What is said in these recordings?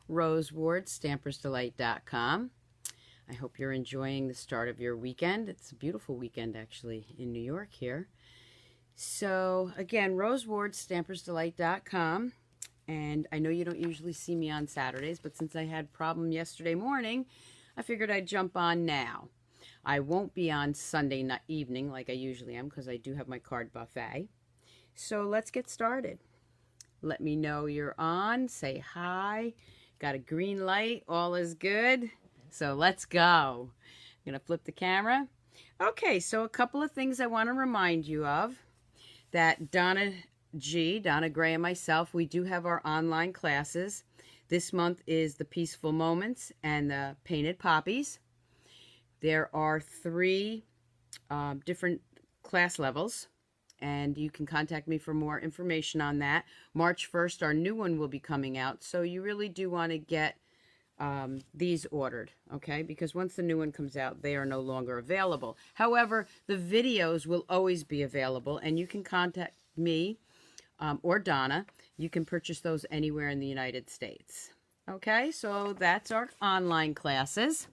Rose Ward, stampersdelight.com. I hope you're enjoying the start of your weekend. It's a beautiful weekend actually in New York here. So again, Rose Ward, stampersdelight.com. And I know you don't usually see me on Saturdays, but since I had a problem yesterday morning, I figured I'd jump on now. I won't be on Sunday night evening like I usually am because I do have my card buffet. So let's get started. Let me know you're on. Say hi. Got a green light. All is good. So let's go. I'm going to flip the camera. Okay, so a couple of things I want to remind you of. That Donna Gray, and myself, we do have our online classes. This month is the Peaceful Moments and the Painted Poppies. There are 3 different class levels, and you can contact me for more information on that. March 1st, our new one will be coming out, so you really do want to get these ordered, okay? Because once the new one comes out, they are no longer available. However, the videos will always be available, and you can contact me or Donna. You can purchase those anywhere in the United States. Okay, so that's our online classes.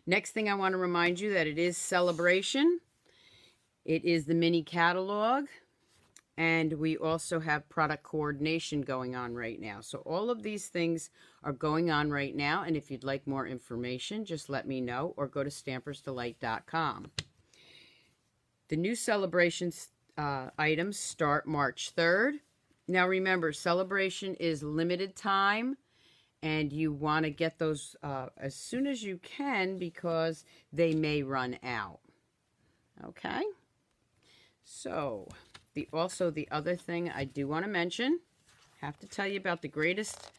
Next thing I want to remind you that it is Celebration. It is the mini catalog. And we also have product coordination going on right now. So all of these things are going on right now. And if you'd like more information, just let me know or go to stampersdelight.com. The new Celebrations items start March 3rd. Now remember, Celebration is limited time, and you want to get those as soon as you can because they may run out. Okay? So, also the other thing I do want to mention, have to tell you about the greatest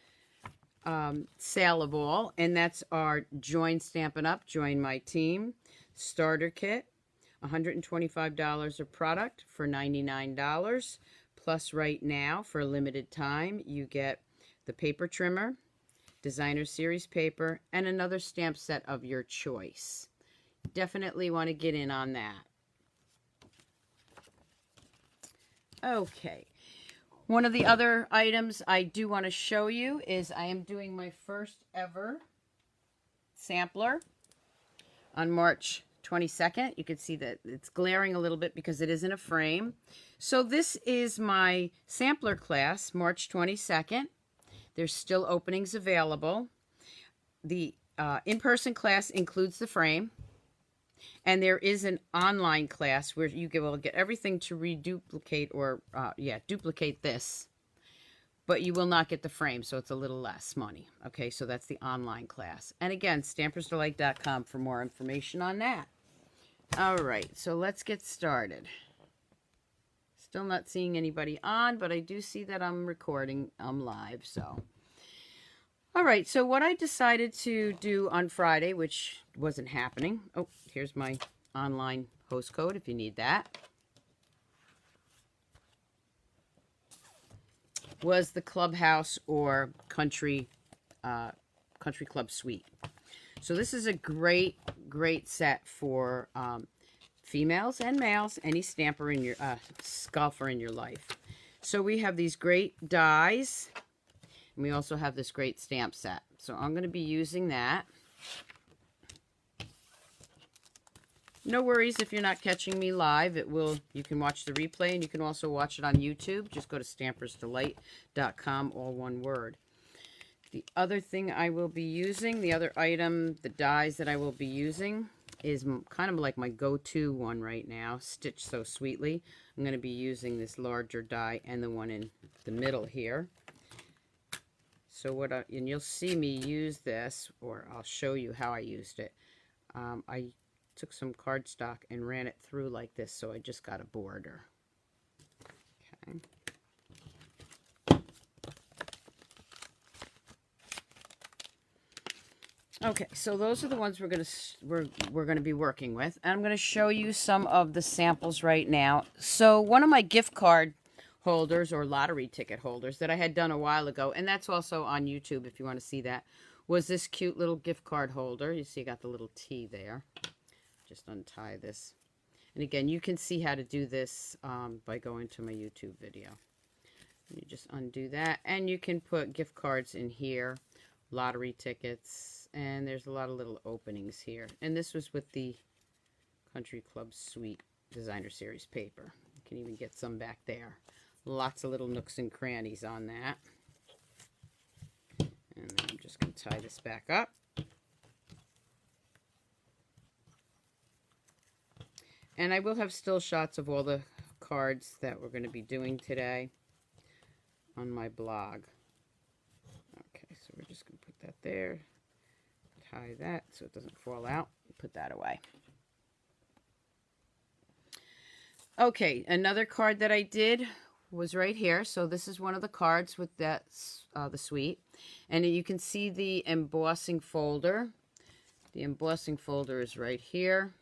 sale of all, and that's our Join Stampin' Up! Join My Team starter kit. $125 of product for $99. Plus right now, for a limited time, you get the paper trimmer, designer series paper, and another stamp set of your choice. Definitely want to get in on that. Okay. One of the other items I do want to show you is I am doing my first ever sampler on March 22nd. You can see that it's glaring a little bit because it is in a frame. So this is my sampler class, March 22nd. There's still openings available. The in-person class includes the frame. And there is an online class where you will get everything to reduplicate or, duplicate this. But you will not get the frame, so it's a little less money. Okay, so that's the online class. And again, stampersdelight.com for more information on that. All right, so let's get started. Still not seeing anybody on, but I do see that I'm recording. I'm live, so. All right, so what I decided to do on Friday, which wasn't happening. Oh, here's my online host code if you need that. Was the Clubhouse or Country Club Suite. So this is a great set for females and males, any stamper in your scalper in your life. So we have these great dies, and we also have this great stamp set. So I'm going to be using that. No worries if you're not catching me live. You can watch the replay, and you can also watch it on YouTube. Just go to stampersdelight.com, all one word. The other thing I will be using, the other item, the dies that I will be using is kind of like my go-to one right now, Stitch So Sweetly. I'm going to be using this larger die and the one in the middle here. So and you'll see me use this, or I'll show you how I used it. I took some cardstock and ran it through like this, so I just got a border. Okay. Okay, so those are the ones we're gonna be working with. And I'm gonna show you some of the samples right now. So one of my gift card holders or lottery ticket holders that I had done a while ago, and that's also on YouTube if you want to see that, was this cute little gift card holder. You see I got the little T there. Just untie this. And again, you can see how to do this by going to my YouTube video. You just undo that, and you can put gift cards in here, lottery tickets, and there's a lot of little openings here. And this was with the Country Club Suite Designer Series paper. You can even get some back there. Lots of little nooks and crannies on that. And then I'm just going to tie this back up. And I will have still shots of all the cards that we're going to be doing today on my blog. Okay, so we're just going to put that there. Tie that so it doesn't fall out. Put that away. Okay, another card that I did was right here. So this is one of the cards with that the suite. And you can see the embossing folder. The embossing folder is right here.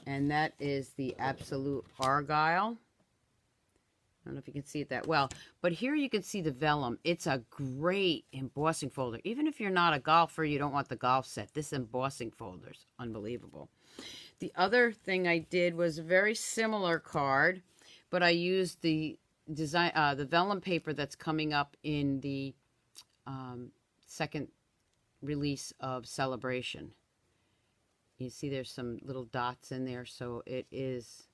And that is the Absolute Argyle. I don't know if you can see it that well, but here you can see the vellum. It's a great embossing folder. Even if you're not a golfer, you don't want the golf set. This embossing folder is unbelievable. The other thing I did was a very similar card, but I used the design, the vellum paper that's coming up in the second release of Celebration. You see there's some little dots in there, so it is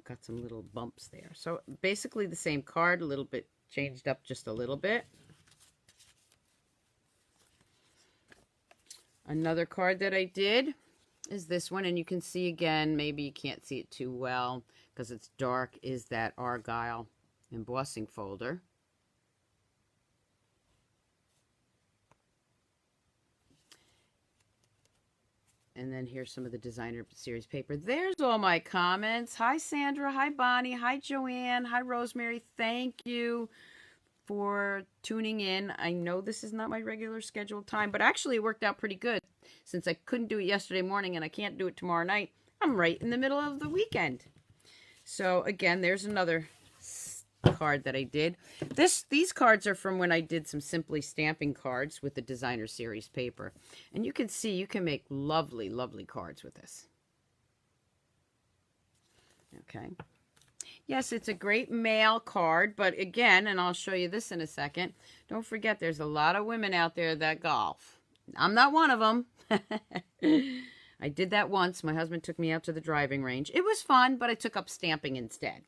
got some little bumps there. So basically the same card, a little bit changed up just a little bit. Another card that I did is this one, and you can see again, maybe you can't see it too well because it's dark, is that Argyle embossing folder. And then here's some of the Designer Series paper. There's all my comments. Hi, Sandra. Hi, Bonnie. Hi, Joanne. Hi, Rosemary. Thank you for tuning in. I know this is not my regular scheduled time, but actually it worked out pretty good. Since I couldn't do it yesterday morning and I can't do it tomorrow night, I'm right in the middle of the weekend. So, again, there's another card that I did. These cards are from when I did some Simply Stamping cards with the Designer Series paper. And you can see you can make lovely, lovely cards with this. Okay. Yes, it's a great mail card, but again, and I'll show you this in a second, don't forget there's a lot of women out there that golf. I'm not one of them. I did that once. My husband took me out to the driving range. It was fun, but I took up stamping instead.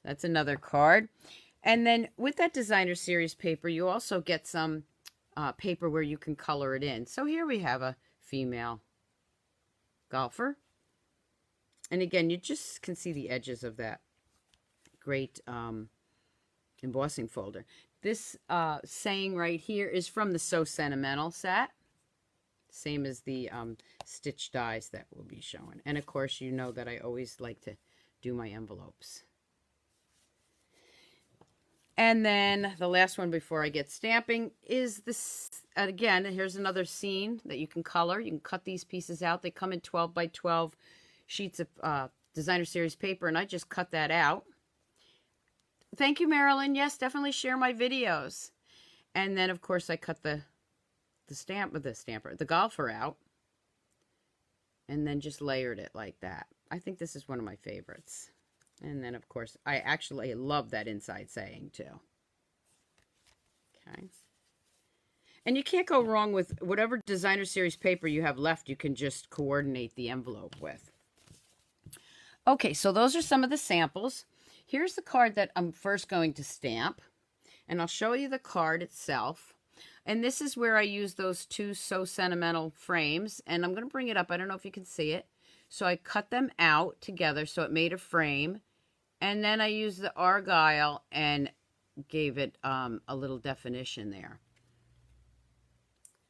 That's another card. And then with that Designer Series paper, you also get some paper where you can color it in. So here we have a female golfer. And again, you just can see the edges of that great embossing folder. This saying right here is from the So Sentimental set. Same as the stitch dies that we'll be showing. And of course, you know that I always like to do my envelopes. And then the last one before I get stamping is this. Again, here's another scene that you can color. You can cut these pieces out. They come in 12 by 12 sheets of Designer Series paper, and I just cut that out. Thank you, Marilyn. Yes, definitely share my videos. And then, of course, I cut the golfer out, and then just layered it like that. I think this is one of my favorites. And then, of course, I actually love that inside saying, too. Okay. And you can't go wrong with whatever Designer Series paper you have left. You can just coordinate the envelope with. Okay, so those are some of the samples. Here's the card that I'm first going to stamp. And I'll show you the card itself. And this is where I use those two So Sentimental frames. And I'm going to bring it up. I don't know if you can see it. So I cut them out together so it made a frame. And then I used the Argyle and gave it a little definition there.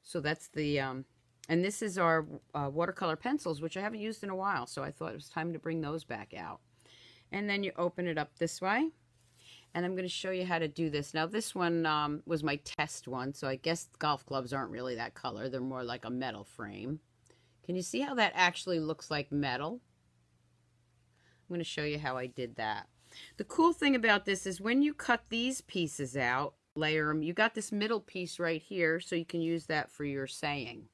So that's the, and this is our watercolor pencils, which I haven't used in a while. So I thought it was time to bring those back out. And then you open it up this way. And I'm going to show you how to do this. Now, this one was my test one. So I guess golf clubs aren't really that color. They're more like a metal frame. Can you see how that actually looks like metal? I'm going to show you how I did that. The cool thing about this is when you cut these pieces out, layer them, you got this middle piece right here, so you can use that for your saying.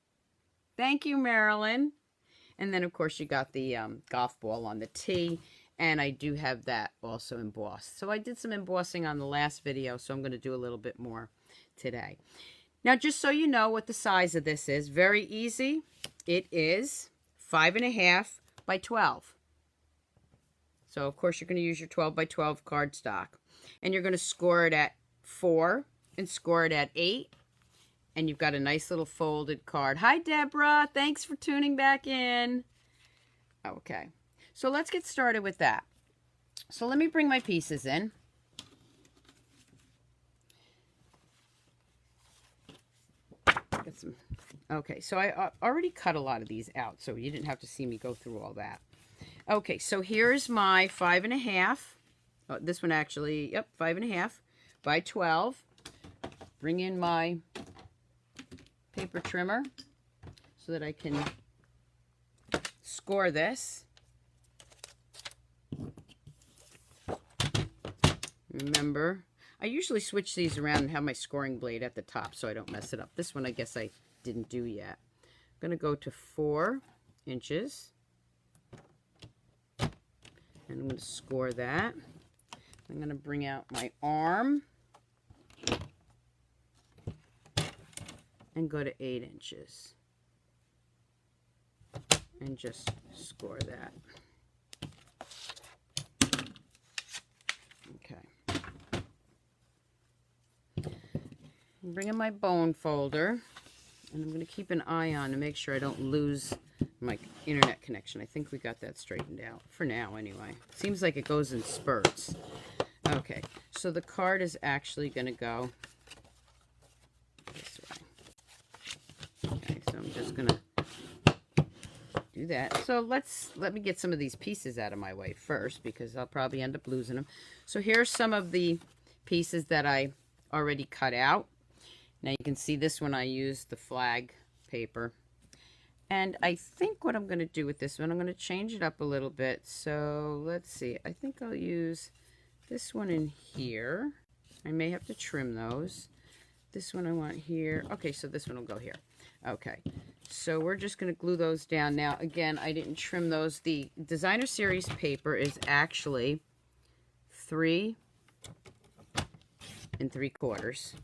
Thank you, Marilyn. And then, of course, you got the golf ball on the tee. And I do have that also embossed. So I did some embossing on the last video, so I'm going to do a little bit more today. Now, just so you know what the size of this is, very easy. It is 5.5 by 12. So, of course, you're going to use your 12 by 12 cardstock. And you're going to score it at 4 and score it at 8. And you've got a nice little folded card. Hi, Deborah. Thanks for tuning back in. Okay. So let's get started with that. So let me bring my pieces in. Get some. Okay, so I already cut a lot of these out, so you didn't have to see me go through all that. Okay, so here's my 5.5. Oh, this one actually, yep, 5.5 by 12. Bring in my paper trimmer so that I can score this. Remember, I usually switch these around and have my scoring blade at the top so I don't mess it up. This one I guess I didn't do yet. I'm going to go to 4 inches. And I'm going to score that. I'm going to bring out my arm and go to 8 inches. And just score that. I'm bringing my bone folder, and I'm going to keep an eye on to make sure I don't lose my internet connection. I think we got that straightened out, for now anyway. Seems like it goes in spurts. Okay, so the card is actually going to go this way. Okay, so I'm just going to do that. So let me get some of these pieces out of my way first, because I'll probably end up losing them. So here's some of the pieces that I already cut out. Now you can see this one I used the flag paper. And I think what I'm going to do with this one, I'm going to change it up a little bit. So let's see. I think I'll use this one in here. I may have to trim those. This one I want here. Okay, so this one will go here. Okay, so we're just going to glue those down. Now, again, I didn't trim those. The Designer Series paper is actually 3 3/4.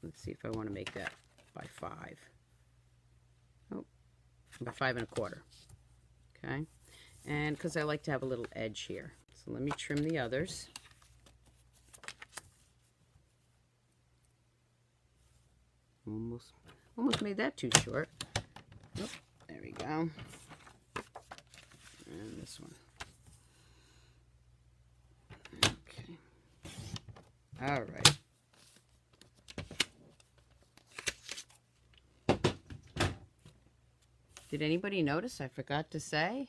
Let's see if I want to make that by 5. Oh, by 5 1/4. Okay, and because I like to have a little edge here, so let me trim the others. Almost made that too short. Oh, there we go. And this one. Okay. All right. Did anybody notice I forgot to say,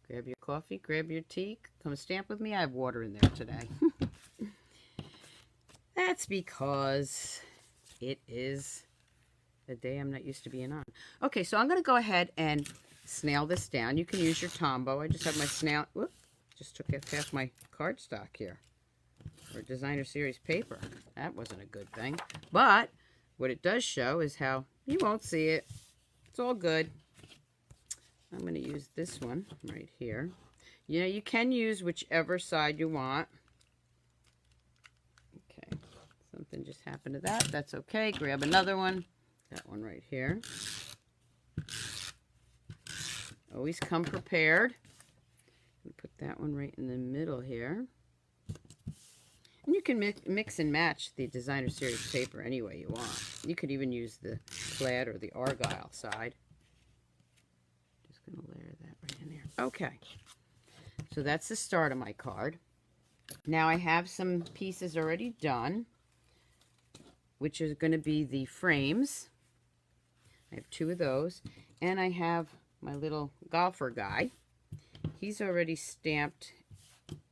grab your coffee, grab your tea, come stamp with me? I have water in there today. That's because it is a day I'm not used to being on. Okay, so I'm going to go ahead and snail this down. You can use your Tombow. I just have my snail. Whoop, just took half my cardstock here. Or Designer Series paper. That wasn't a good thing. But what it does show is how you won't see it. It's all good. I'm going to use this one right here. You know, you can use whichever side you want. Okay, something just happened to that. That's okay. Grab another one. That one right here. Always come prepared. Put that one right in the middle here. And you can mix and match the Designer Series paper any way you want. You could even use the plaid or the argyle side. Going to layer that right in there. Okay, so that's the start of my card. Now I have some pieces already done, which is going to be the frames. I have 2 of those, and I have my little golfer guy. He's already stamped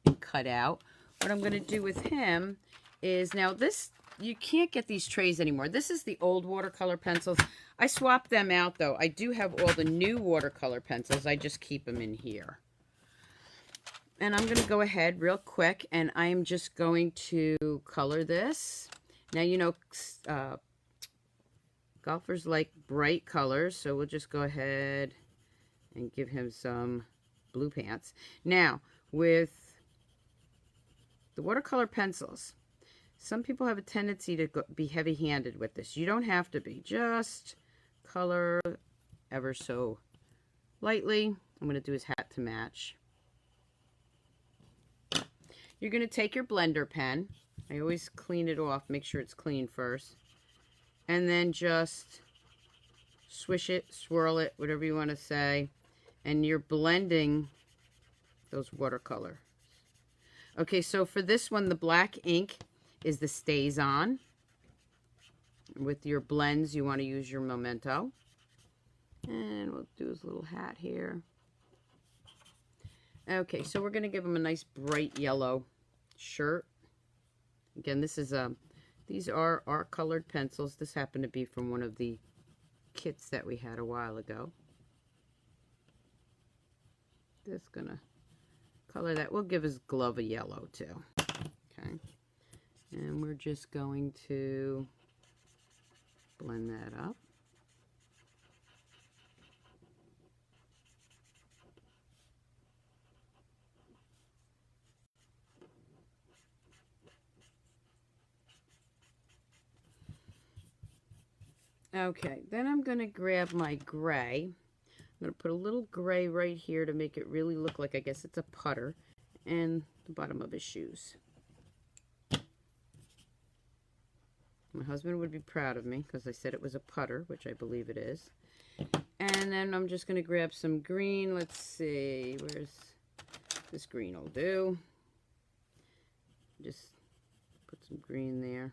and cut out. What I'm going to do with him is, now this, you can't get these trays anymore. This is the old watercolor pencils. I swapped them out, though. I do have all the new watercolor pencils. I just keep them in here. And I'm going to go ahead real quick, and I'm just going to color this. Now, you know, golfers like bright colors, so we'll just go ahead and give him some blue pants. Now, with the watercolor pencils, some people have a tendency to be heavy-handed with this. You don't have to be. Just color ever so lightly. I'm going to do his hat to match. You're going to take your blender pen. I always clean it off. Make sure it's clean first. And then just swish it, swirl it, whatever you want to say. And you're blending those watercolor. Okay, so for this one, the black ink is the Stays On. With your blends, you want to use your Memento. And we'll do his little hat here. Okay, so we're going to give him a nice bright yellow shirt. Again, this is these are our colored pencils. This happened to be from one of the kits that we had a while ago. Just gonna color that. We'll give his glove a yellow too. Okay, and we're just going to blend that up. Okay, then I'm going to grab my gray. I'm going to put a little gray right here to make it really look like, I guess it's a putter, and the bottom of his shoes. My husband would be proud of me because I said it was a putter, which I believe it is. And then I'm just going to grab some green. Let's see, where's this green will do. Just put some green there.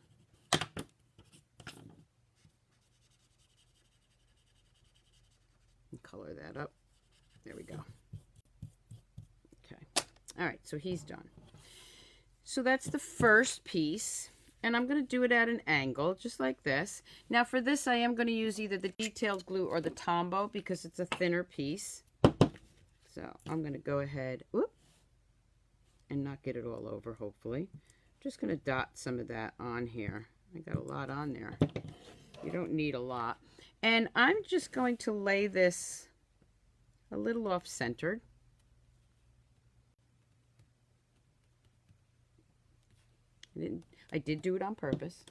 And color that up. There we go. Okay. All right, so he's done. So that's the first piece. And I'm going to do it at an angle, just like this. Now for this, I am going to use either the detailed glue or the Tombow because it's a thinner piece. So I'm going to go ahead, and not get it all over, hopefully. I'm just going to dot some of that on here. I got a lot on there. You don't need a lot. And I'm just going to lay this a little off-centered. I did do it on purpose.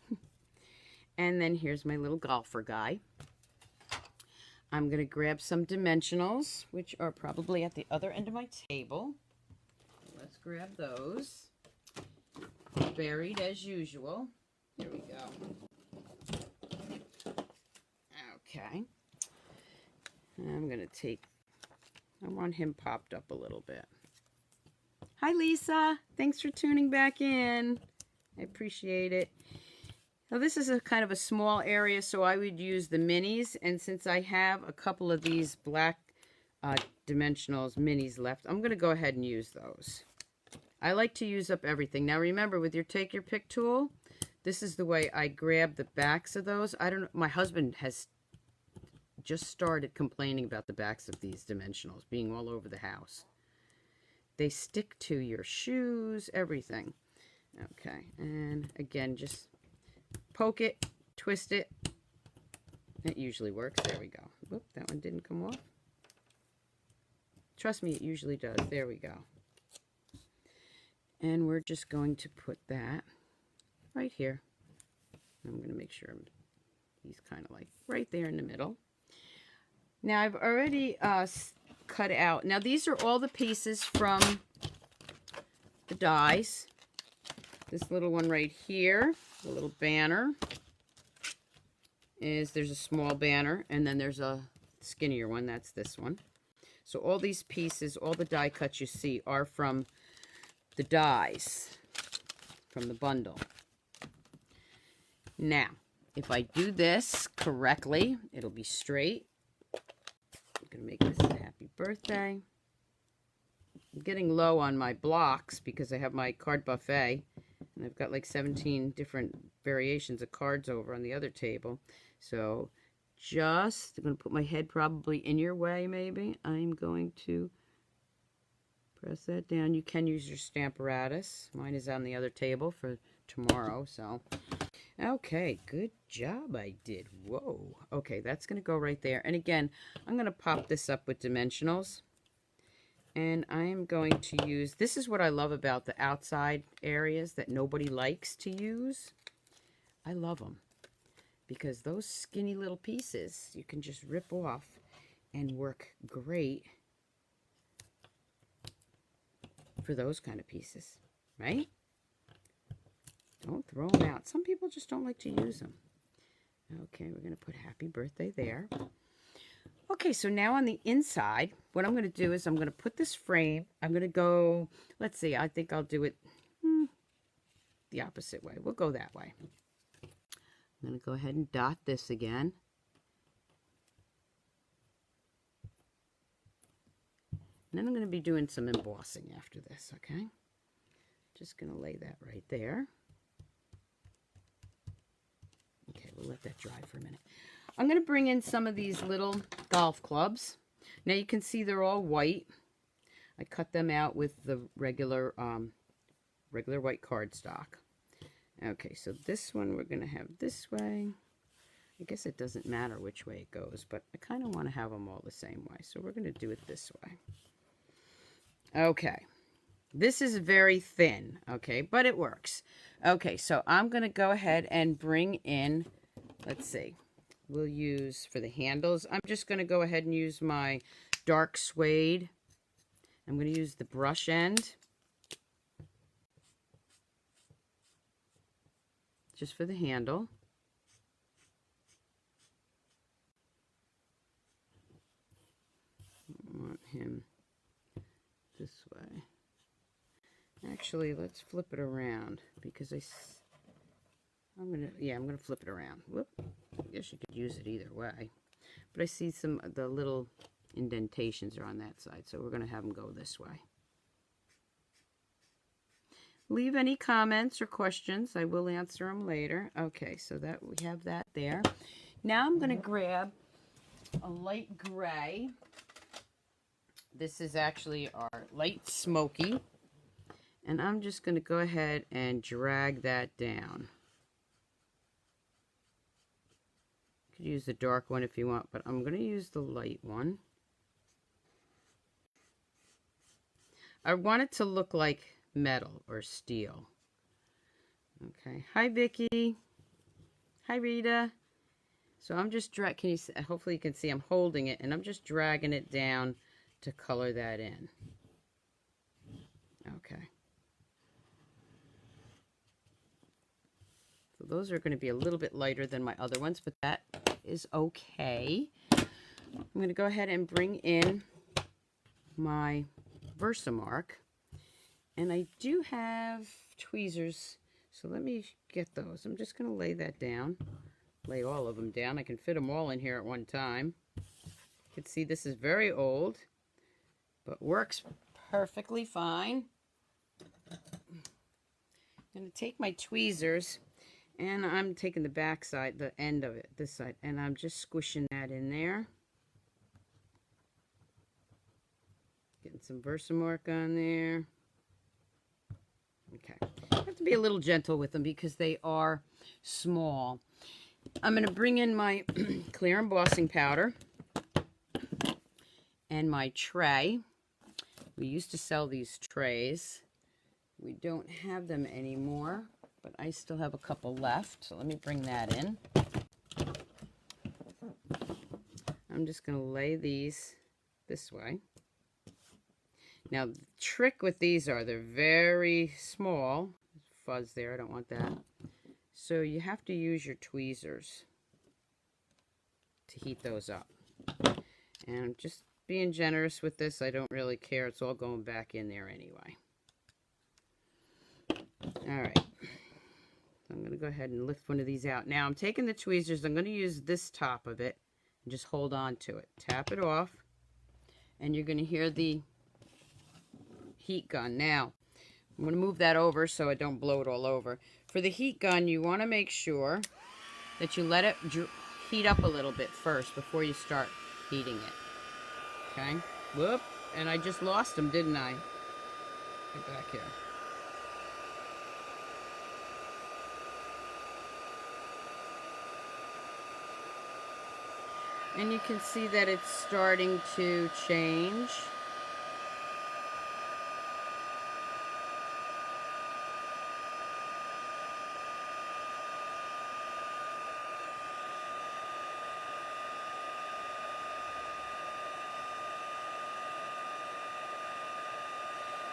And then here's my little golfer guy. I'm going to grab some dimensionals, which are probably at the other end of my table. Let's grab those. Buried as usual. Here we go. Okay. I'm going to I want him popped up a little bit. Hi, Lisa. Thanks for tuning back in. I appreciate it. Now this is a kind of a small area, so I would use the minis. And since I have a couple of these black dimensionals minis left, I'm going to go ahead and use those. I like to use up everything. Now remember, with your Take Your Pick tool, this is the way I grab the backs of those. I don't know. My husband has just started complaining about the backs of these dimensionals being all over the house. They stick to your shoes, everything. Okay, and again, just poke it, twist it. It usually works. There we go. Whoop, that one didn't come off. Trust me, it usually does. There we go. And we're just going to put that right here. I'm going to make sure he's kind of like right there in the middle. Now, I've already cut out. Now, these are all the pieces from the dies. This little one right here, the little banner, there's a small banner, and then there's a skinnier one. That's this one. So all these pieces, all the die cuts you see are from the dies, from the bundle. Now, if I do this correctly, it'll be straight. I'm going to make this a happy birthday. I'm getting low on my blocks because I have my card buffet. And I've got like 17 different variations of cards over on the other table. So I'm going to put my head probably in your way, maybe. I'm going to press that down. You can use your Stamparatus. Mine is on the other table for tomorrow. So, Okay, good job I did. Whoa. Okay, that's going to go right there. And again, I'm going to pop this up with dimensionals. And I'm going to use, this is what I love about the outside areas that nobody likes to use. I love them because those skinny little pieces you can just rip off and work great for those kind of pieces, right? Don't throw them out. Some people just don't like to use them. Okay, we're going to put happy birthday there. Okay, so now on the inside, what I'm going to do is I'm going to put this frame. I'm going to go, let's see, I think I'll do it the opposite way. We'll go that way. I'm going to go ahead and dot this again. And then I'm going to be doing some embossing after this, okay? Just going to lay that right there. Okay, we'll let that dry for a minute. I'm going to bring in some of these little golf clubs. Now you can see they're all white. I cut them out with the regular white cardstock. Okay, so this one we're going to have this way. I guess it doesn't matter which way it goes, but I kind of want to have them all the same way. So we're going to do it this way. Okay, this is very thin, okay, but it works. Okay, so I'm going to go ahead and bring in, let's see. We'll use, for the handles, I'm just going to go ahead and use my dark suede. I'm going to use the brush end. Just for the handle. I want him this way. Actually, let's flip it around because I'm gonna flip it around. Whoop. I guess you could use it either way. But I see some of the little indentations are on that side, so we're gonna have them go this way. Leave any comments or questions. I will answer them later. Okay, so that we have that there. Now I'm gonna grab a light gray. This is actually our light smoky. And I'm just going to go ahead and drag that down. You could use the dark one if you want, but I'm going to use the light one. I want it to look like metal or steel. Okay. Hi, Vicki. Hi, Rita. So I'm just can you see, hopefully you can see I'm holding it, and I'm just dragging it down to color that in. Okay. So those are going to be a little bit lighter than my other ones, but that is okay. I'm going to go ahead and bring in my Versamark. And I do have tweezers, so let me get those. I'm just going to lay that down. Lay all of them down. I can fit them all in here at one time. You can see this is very old, but works perfectly fine. I'm going to take my tweezers, and I'm taking the back side, the end of it, this side, and I'm just squishing that in there. Getting some Versamark on there. Okay. I have to be a little gentle with them because they are small. I'm going to bring in my clear embossing powder and my tray. We used to sell these trays. We don't have them anymore, but I still have a couple left. So let me bring that in. I'm just going to lay these this way. Now, the trick with these are they're very small. Fuzz there, I don't want that. So you have to use your tweezers to heat those up. And I'm just being generous with this. I don't really care. It's all going back in there anyway. All right. I'm going to go ahead and lift one of these out. Now, I'm taking the tweezers. I'm going to use this top of it and just hold on to it. Tap it off. And you're going to hear the heat gun. Now, I'm going to move that over so I don't blow it all over. For the heat gun, you want to make sure that you let it heat up a little bit first before you start heating it. Okay? Whoop. And I just lost them, didn't I? Get back here. Okay, I'm going to go ahead and lift one of these out. Now I'm taking the tweezers. I'm going to use this top of it and just hold on to it. Tap it off. And you're going to hear the heat gun. Now, for the heat gun, you want to make sure that you let it heat up a little bit first before you start heating it. Okay? Whoop. And I just lost them, didn't I? Get back here. And you can see that it's starting to change.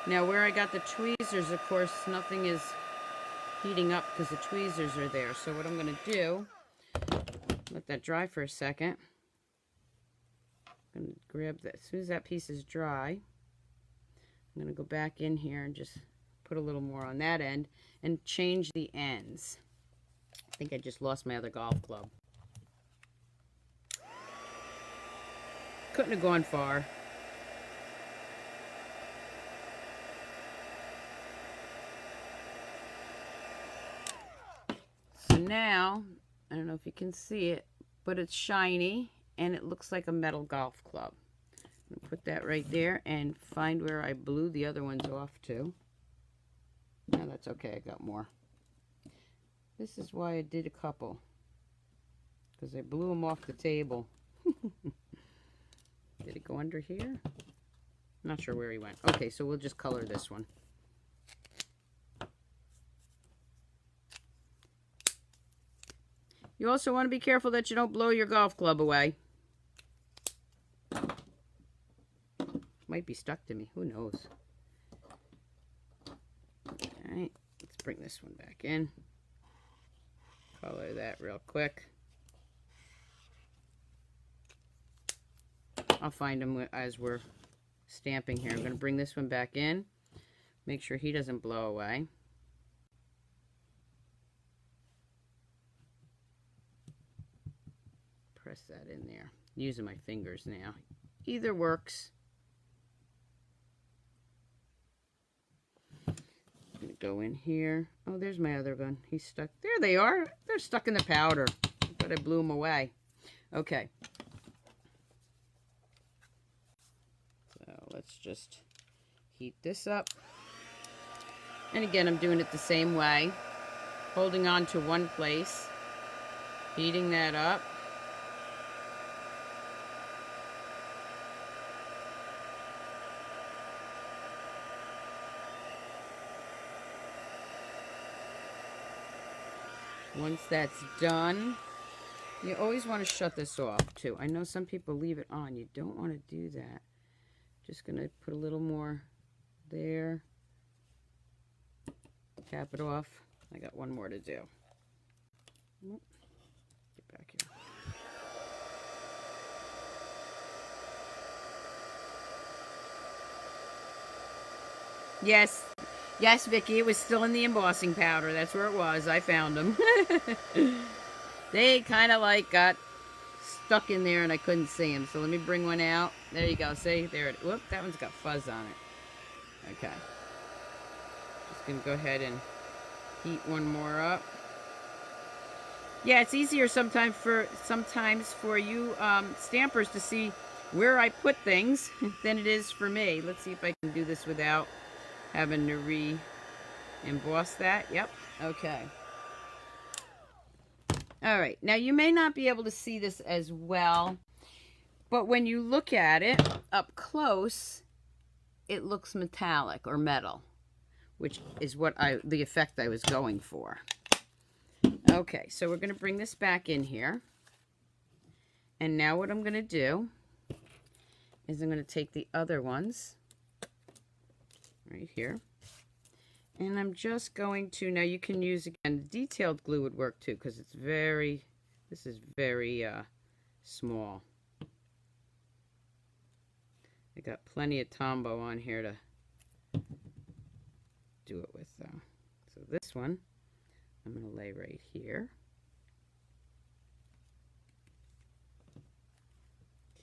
Now where I got the tweezers, of course, nothing is heating up because the tweezers are there. So what I'm going to do, let that dry for a second. I'm going to grab that. As soon as that piece is dry, I'm going to go back in here and just put a little more on that end and change the ends. I think I just lost my other golf club. Couldn't have gone far. So now, I don't know if you can see it, but it's shiny and it looks like a metal golf club. I'm gonna put that right there and find where I blew the other ones off to. No, that's okay, I got more. This is why I did a couple, because I blew them off the table. Did it go under here? Not sure where he went. Okay, so we'll just color this one. You also want to be careful that you don't blow your golf club away. Might be stuck to me. Who knows? Alright, let's bring this one back in. Color that real quick. I'll find them as we're stamping here. I'm going to bring this one back in. Make sure he doesn't blow away. Press that in there. Using my fingers now. Either works. I'm going to go in here. Oh, there's my other one. He's stuck. There they are. They're stuck in the powder. But I blew them away. Okay. So let's just heat this up. And again, I'm doing it the same way. Holding on to one place. Heating that up. Once that's done, you always want to shut this off too. I know some people leave it on. You don't want to do that. Just going to put a little more there. Cap it off. I got one more to do. Get back here. Yes. Yes, Vicky, it was still in the embossing powder. That's where it was. I found them. They kind of like got stuck in there and I couldn't see them. So let me bring one out. There you go. See? There it is. Whoop, that one's got fuzz on it. Okay. Just going to go ahead and heat one more up. Yeah, it's easier sometimes for you stampers to see where I put things than it is for me. Let's see if I can do this without having to re-emboss that. Yep. Okay. All right. Now, you may not be able to see this as well, but when you look at it up close, it looks metallic or metal, which is what the effect I was going for. Okay. So we're going to bring this back in here. And now what I'm going to do is I'm going to take the other ones right here, and I'm just going to, now you can use, again, detailed glue would work too, because it's very, this is very small. I got plenty of Tombow on here to do it with though. So this one I'm going to lay right here.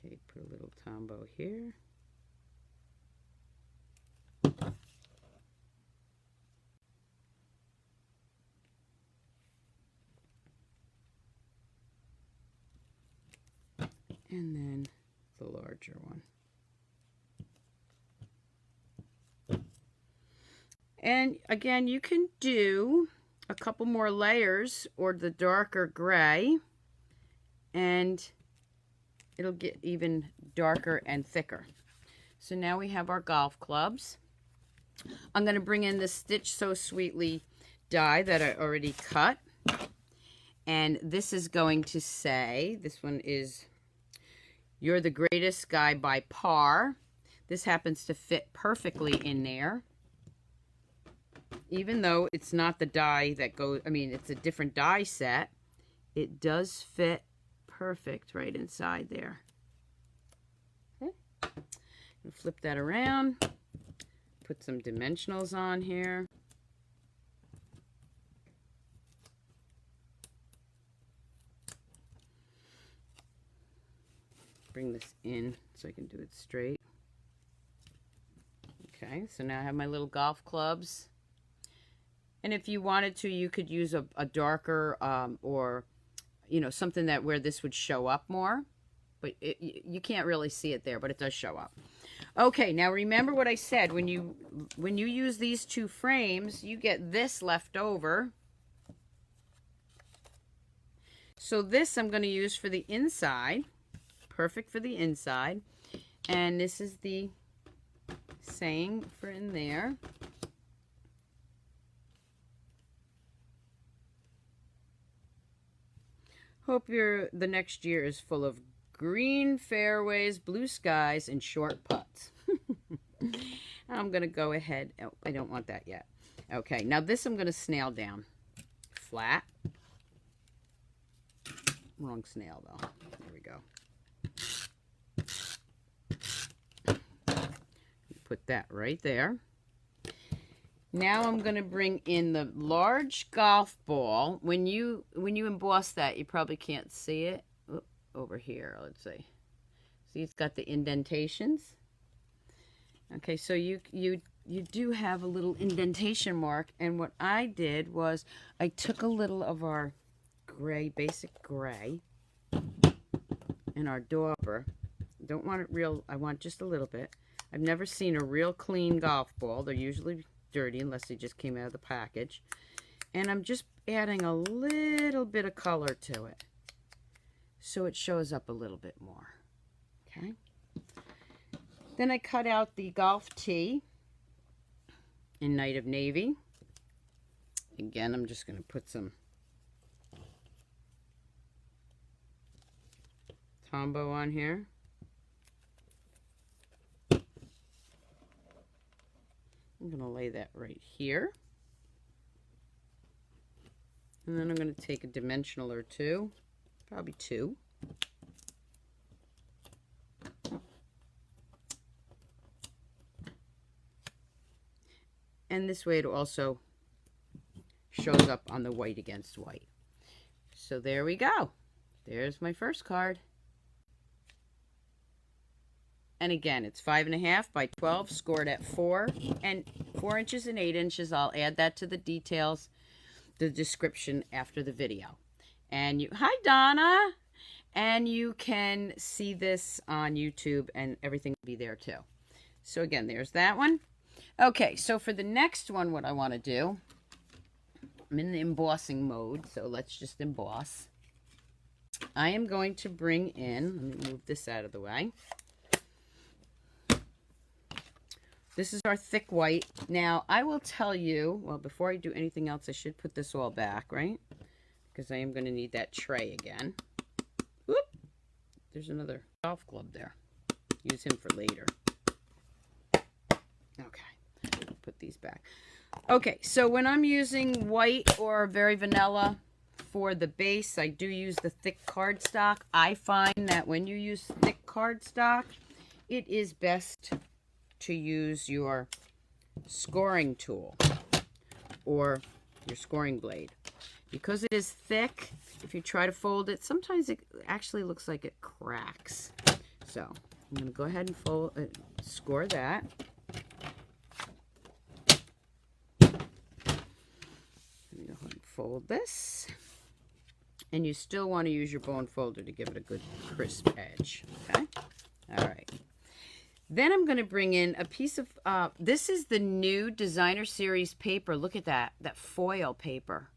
Okay, put a little Tombow here. And then the larger one. And again, you can do a couple more layers or the darker gray and it'll get even darker and thicker. So now we have our golf clubs. I'm going to bring in the Stitch So Sweetly die that I already cut. And this is going to say, this one is, "You're the Greatest Guy by Par." This happens to fit perfectly in there. Even though it's not the die that goes, I mean, it's a different die set, it does fit perfect right inside there. Okay. Flip that around. Put some dimensionals on here. Bring this in so I can do it straight. Okay, so now I have my little golf clubs. And if you wanted to, you could use a darker or, you know, something that where this would show up more. But you can't really see it there, but it does show up. Okay, now remember what I said. When you use these two frames, you get this left over. So this I'm going to use for the inside. Perfect for the inside. And this is the saying for in there. Hope the next year is full of green fairways, blue skies, and short putts. I'm going to go ahead. Oh, I don't want that yet. Okay, now this I'm going to snail down. Flat. Wrong snail, though. There we go. Put that right there. Now I'm going to bring in the large golf ball. When you emboss that, you probably can't see it. Oop, over here, let's see. See, it's got the indentations. Okay, so you do have a little indentation mark. And what I did was I took a little of our gray, basic gray, and our dauber. Don't want it real. I want just a little bit. I've never seen a real clean golf ball. They're usually dirty unless they just came out of the package. And I'm just adding a little bit of color to it so it shows up a little bit more. Okay. Then I cut out the golf tee in Night of Navy. Again, I'm just going to put some Tombow on here. I'm going to lay that right here. And then I'm going to take a dimensional or two, probably two. And this way it also shows up on the white against white. So there we go. There's my first card. And again, it's 5.5 by 12, scored at 4 inches and 8 inches. I'll add that to the details, the description after the video. And hi Donna, and you can see this on YouTube, and everything will be there too. So again, there's that one. Okay, so for the next one, what I want to do, I'm in the embossing mode, so let's just emboss. I am going to bring in, let me move this out of the way. This is our thick white. Now, I will tell you, well, before I do anything else, I should put this all back, right? Because I am going to need that tray again. Whoop! There's another golf club there. Use him for later. Okay, put these back. Okay, so when I'm using white or very vanilla for the base, I do use the thick cardstock. I find that when you use thick cardstock, it is best to use your scoring tool or your scoring blade. Because it is thick, if you try to fold it, sometimes it actually looks like it cracks. So I'm going to go ahead and score that. Let me go ahead and fold this. And you still want to use your bone folder to give it a good crisp edge. Okay? All right. Then I'm going to bring in a piece of, this is the new Designer Series paper. Look at that foil paper.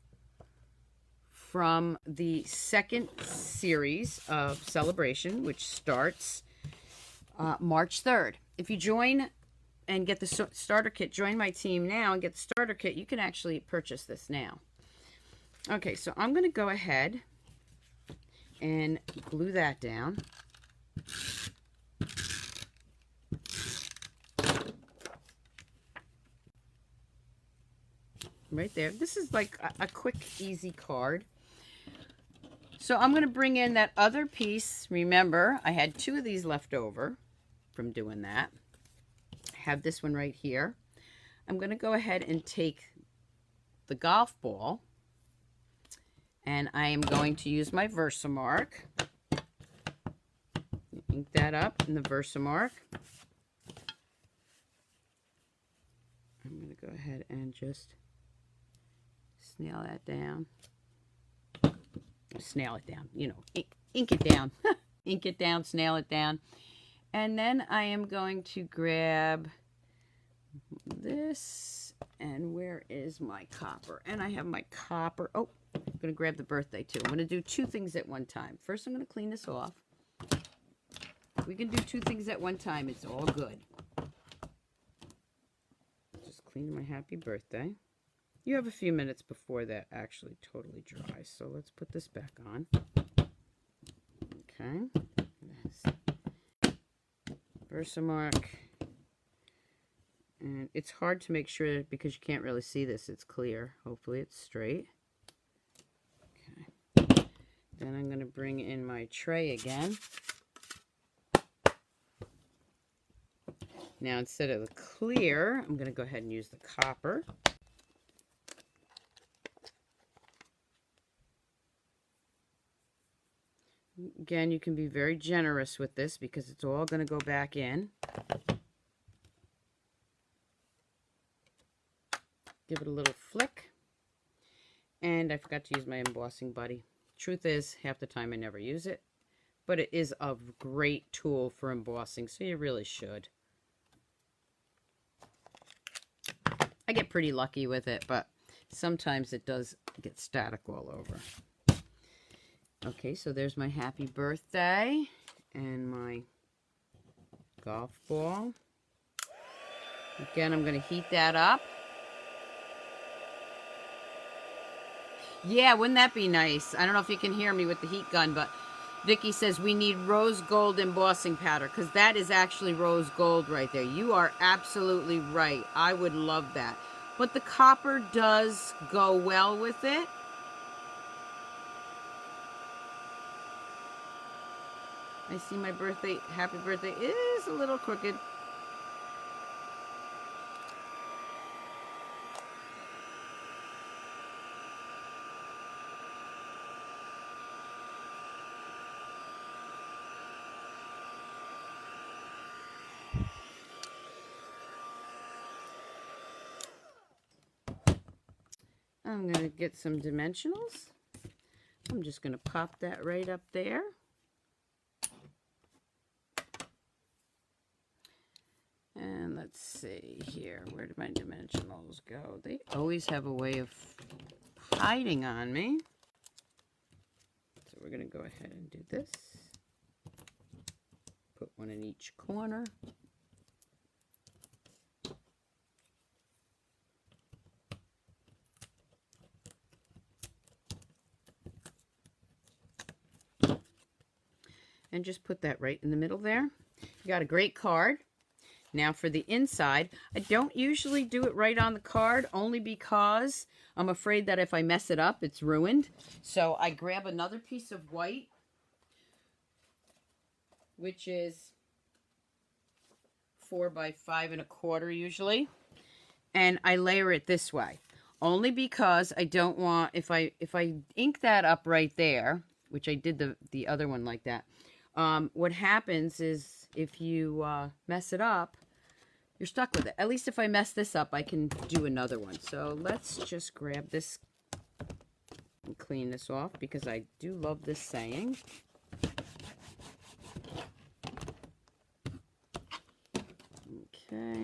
from the second series of Celebration, which starts March 3rd. If you join and get the starter kit, join my team now and get the starter kit, you can actually purchase this now. Okay, so I'm going to go ahead and glue that down. Right there. This is like a quick, easy card. So I'm going to bring in that other piece. Remember, I had 2 of these left over from doing that. I have this one right here. I'm going to go ahead and take the golf ball, and I am going to use my Versamark. Ink that up in the Versamark. I'm going to go ahead and just snail that down. Snail it down, you know, ink it down. Ink it down, snail it down. And then I am going to grab this, and where is my copper? And I have my copper. Oh, I'm going to grab the birthday too. I'm going to do 2 things at one time. First, I'm going to clean this off. We can do 2 things at one time. It's all good. Just clean my happy birthday. You have a few minutes before that actually totally dries. So let's put this back on. Okay. Versamark. And it's hard to make sure because you can't really see this. It's clear. Hopefully it's straight. Okay. Then I'm going to bring in my tray again. Now instead of the clear, I'm going to go ahead and use the copper. Again, you can be very generous with this because it's all going to go back in. Give it a little flick. And I forgot to use my embossing buddy. Truth is, half the time I never use it. But it is a great tool for embossing, so you really should. I get pretty lucky with it, but sometimes it does get static all over. Okay, so there's my happy birthday and my golf ball. Again, I'm going to heat that up. Yeah, wouldn't that be nice? I don't know if you can hear me with the heat gun, but Vicky says we need rose gold embossing powder because that is actually rose gold right there. You are absolutely right. I would love that. But the copper does go well with it. I see my birthday, happy birthday is a little crooked. I'm going to get some dimensionals. I'm just going to pop that right up there. And let's see here. Where did my dimensionals go? They always have a way of hiding on me. So we're going to go ahead and do this. Put one in each corner. And just put that right in the middle there. You got a great card. Now for the inside, I don't usually do it right on the card only because I'm afraid that if I mess it up, it's ruined. So I grab another piece of white, which is 4 by 5 1/4 usually, and I layer it this way. Only because I don't want, if I ink that up right there, which I did the other one like that, what happens is if you mess it up, you're stuck with it. At least if I mess this up, I can do another one. So let's just grab this and clean this off because I do love this saying. Okay.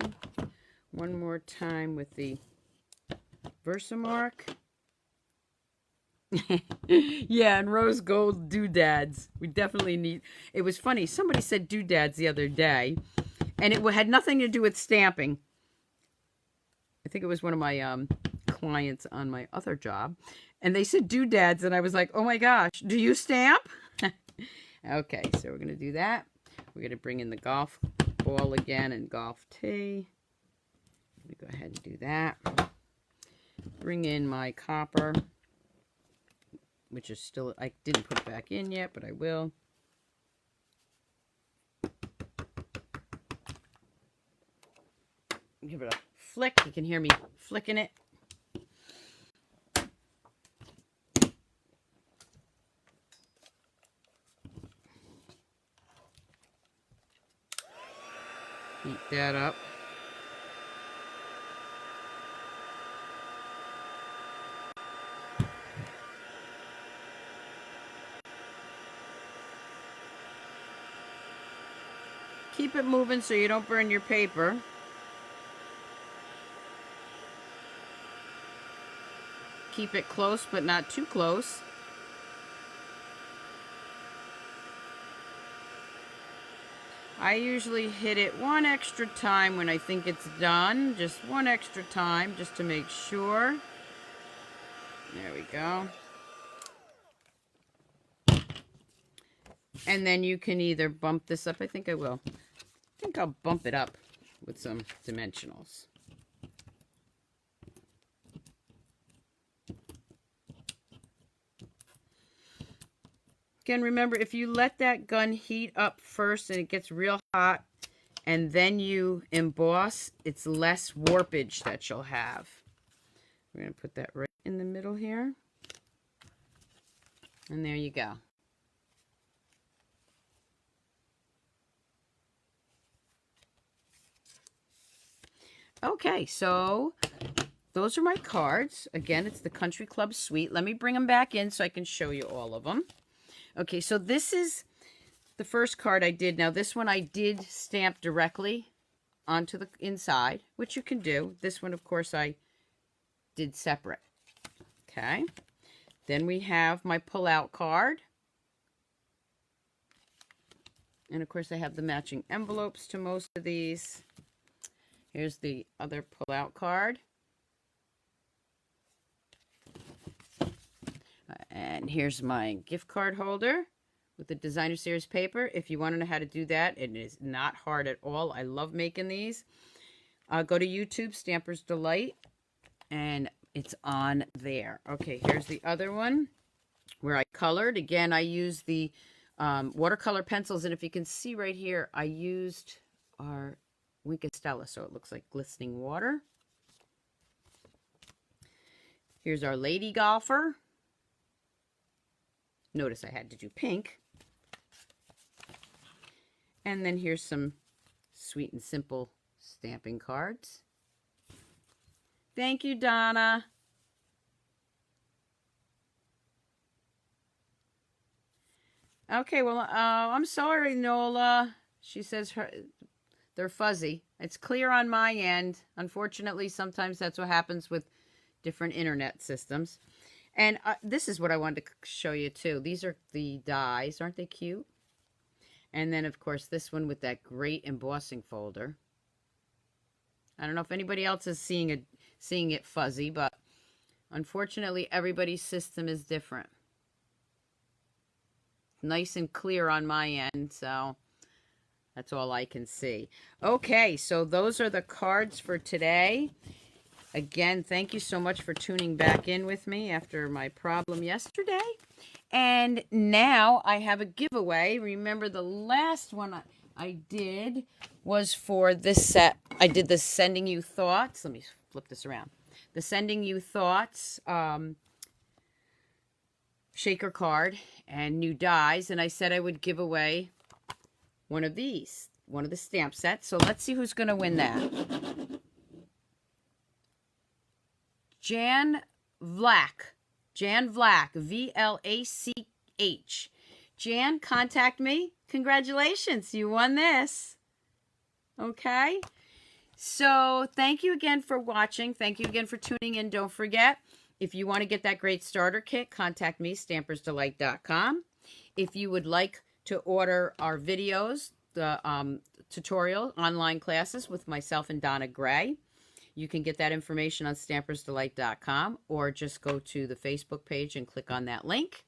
One more time with the Versamark. Yeah, and rose gold doodads. We definitely need... It was funny. Somebody said doodads the other day, and it had nothing to do with stamping. I think it was one of my clients on my other job, and they said doodads, and I was like, oh my gosh, do you stamp? Okay, so we're going to do that. We're going to bring in the golf ball again and golf tee. I'm going to go ahead and do that. Bring in my copper, which is still, I didn't put it back in yet, but I will. Give it a flick. You can hear me flicking it. Heat that up. Keep it moving so you don't burn your paper. Keep it close, but not too close. I usually hit it one extra time when I think it's done. Just one extra time, just to make sure. There we go. And then you can either bump this up. I think I will. I think I'll bump it up with some dimensionals. Again, remember, if you let that gun heat up first and it gets real hot, and then you emboss, it's less warpage that you'll have. We're going to put that right in the middle here. And there you go. Okay, so those are my cards. Again, it's the Country Club Suite. Let me bring them back in so I can show you all of them. Okay, so this is the first card I did. Now, this one I did stamp directly onto the inside, which you can do. This one, of course, I did separate. Okay. Then we have my pull-out card. And, of course, I have the matching envelopes to most of these. Here's the other pull-out card. And here's my gift card holder with the Designer Series paper. If you want to know how to do that, it is not hard at all. I love making these. Go to YouTube, Stamper's Delight, and it's on there. Okay, here's the other one where I colored. Again, I used the watercolor pencils, and if you can see right here, I used our Winkestella, so it looks like glistening water. Here's our lady golfer. Notice I had to do pink. And then here's some sweet and simple stamping cards. Thank you, Donna. Okay, well, I'm sorry, Nola. She says they're fuzzy. It's clear on my end. Unfortunately, sometimes that's what happens with different internet systems. And this is what I wanted to show you, too. These are the dies. Aren't they cute? And then, of course, this one with that great embossing folder. I don't know if anybody else is seeing it fuzzy, but unfortunately, everybody's system is different. Nice and clear on my end, so that's all I can see. Okay, so those are the cards for today. Again, thank you so much for tuning back in with me after my problem yesterday. And now I have a giveaway. Remember, the last one I did was for this set. I did the Sending You Thoughts. Let me flip this around. The Sending You Thoughts shaker card and new dies. And I said I would give away one of these, one of the stamp sets. So let's see who's going to win that. Jan Vlach, V-L-A-C-H. Jan, contact me. Congratulations, you won this. Okay, so thank you again for watching. Thank you again for tuning in. Don't forget, If you want to get that great starter kit, contact me, stampersdelight.com. If you would like to order our videos, the tutorial online classes with myself and Donna Gray, you can get that information on stampersdelight.com, or just go to the Facebook page and click on that link.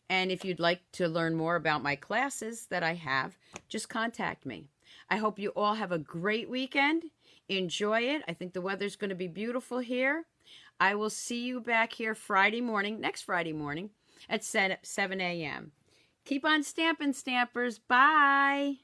And if you'd like to learn more about my classes that I have, just contact me. I hope you all have a great weekend. Enjoy it. I think the weather's going to be beautiful here. I will see you back here next Friday morning at 7 a.m. Keep on stamping, Stampers. Bye.